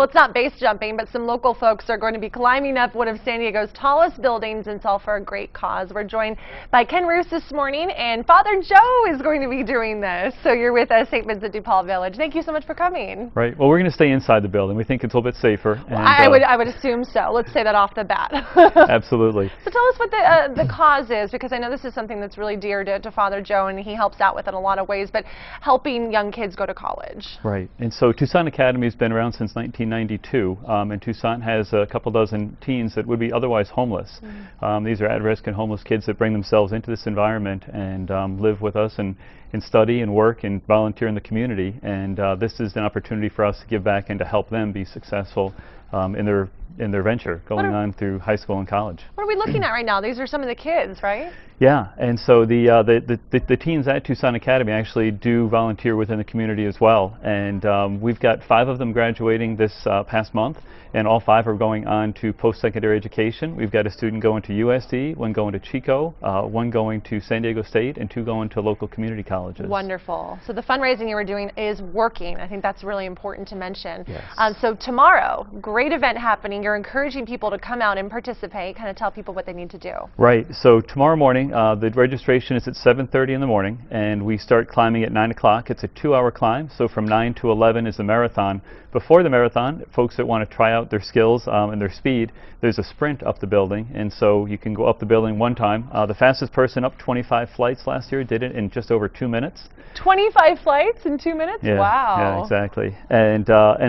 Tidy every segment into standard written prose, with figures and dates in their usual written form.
Well, it's not base jumping, but some local folks are going to be climbing up one of San Diego's tallest buildings, and it's all for a great cause. We're joined by Ken Roos this morning, and Father Joe is going to be doing this. So you're with St. Vincent de Paul Village. Thank you so much for coming. Right. Well, we're going to stay inside the building. We think it's a little bit safer. Well, I would assume so. Let's say that off the bat. Absolutely. So tell us what the cause is, because I know this is something that's really dear to Father Joe, and he helps out with it in a lot of ways, but helping young kids go to college. Right. And so Tucson Academy has been around since 1992, and Tucson has a couple dozen teens that would be otherwise homeless. These are at-risk and homeless kids that bring themselves into this environment and live with us and study and work and volunteer in the community. And this is an opportunity for us to give back and to help them be successful in their venture going on through high school and college. What are we looking at right now? These are some of the kids, right? Yeah, and so the teens at Tucson Academy actually do volunteer within the community as well. And we've got 5 of them graduating this past month, and all 5 are going on to post-secondary education. We've got a student going to USD, one going to Chico, one going to San Diego State, and 2 going to local community colleges. Wonderful. So the fundraising you were doing is working. I think that's really important to mention. Yes. So tomorrow, great event happening. You're encouraging people to come out and participate, kind of tell people what they need to do. Right. So tomorrow morning, the registration is at 7:30 in the morning, and we start climbing at 9 o'clock. It's a 2-hour climb, so from 9 to 11 is the marathon. Before the marathon, folks that want to try out their skills and their speed, there's a sprint up the building, and so you can go up the building one time. The fastest person up 25 flights last year did it in just over 2 minutes. 25 flights in 2 minutes? Yeah, wow. Yeah, exactly. And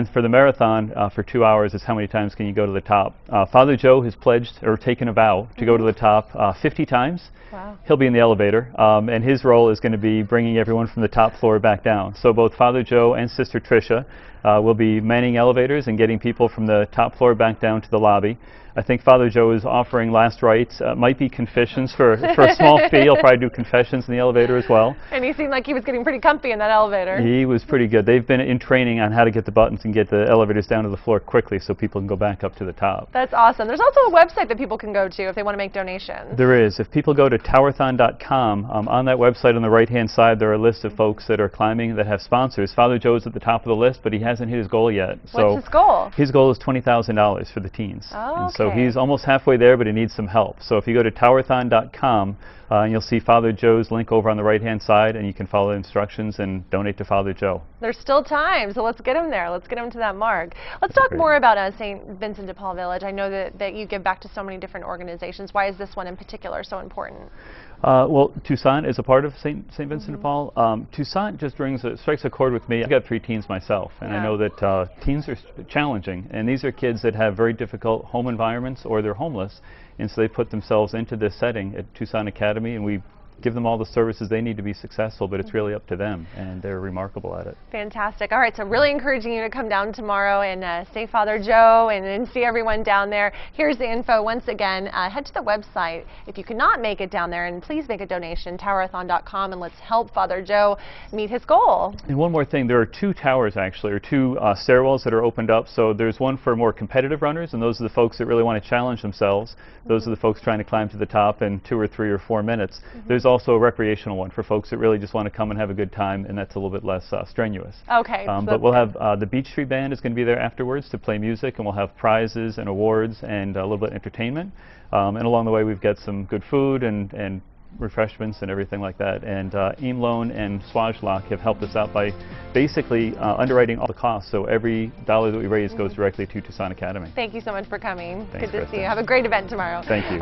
for the marathon, for 2 hours, is how many times can you go to the top. Father Joe has pledged or taken a vow to go to the top 50 times. Wow. He'll be in the elevator, and his role is going to be bringing everyone from the top floor back down. So both Father Joe and Sister Tricia will be manning elevators and getting people from the top floor back down to the lobby. I think Father Joe is offering last rites. Might be confessions for a small fee. He'll probably do confessions in the elevator as well. And he seemed like he was getting pretty comfy in that elevator. He was pretty good. They've been in training on how to get the buttons and get the elevators down to the floor quickly so people can go back up to the top. That's awesome. There's also a website that people can go to if they want to make donations. There is. If people go to TOWERthon.com, on that website on the right-hand side, there are a list of folks that are climbing that have sponsors. Father Joe's at the top of the list, but he hasn't hit his goal yet. What's his goal? His goal is $20,000 for the teens. Oh, okay. So he's almost halfway there, but he needs some help. So if you go to TOWERthon.com, you'll see Father Joe's link over on the right-hand side, and you can follow the instructions and donate to Father Joe. There's still time, so let's get him there. Let's get him to that mark. Let's talk more about St. Vincent de Paul Village. I know that you give back to so many different organizations. Why is this one in particular so important? Well, Tucson is a part of St. Vincent de Paul. Tucson just strikes a chord with me. I've got 3 teens myself, and I know that teens are challenging, and these are kids that have very difficult home environments or they're homeless, and so they put themselves into this setting at Tucson Academy, and we give them all the services they need to be successful, but it's really up to them, and they're remarkable at it. Fantastic. All right, so really encouraging you to come down tomorrow and see Father Joe and see everyone down there. Here's the info once again. Head to the website if you cannot make it down there, and please make a donation, TOWERthon.com, and let's help Father Joe meet his goal. And one more thing, there are 2 towers actually, or 2 stairwells that are opened up. So there's one for more competitive runners, and those are the folks that really want to challenge themselves. Those are the folks trying to climb to the top in 2 or 3 or 4 minutes. There's also a recreational one for folks that really just want to come and have a good time, and that's a little bit less strenuous. Okay. But we'll have the Beach Street Band is going to be there afterwards to play music, and we'll have prizes and awards and a little bit of entertainment. And along the way, we've got some good food and refreshments and everything like that. And Loan and Swajlock have helped us out by basically underwriting all the costs. So every dollar that we raise goes directly to Tucson Academy. Thank you so much for coming. Thanks, Good to Krista. see you. Have a great event tomorrow. Thank you.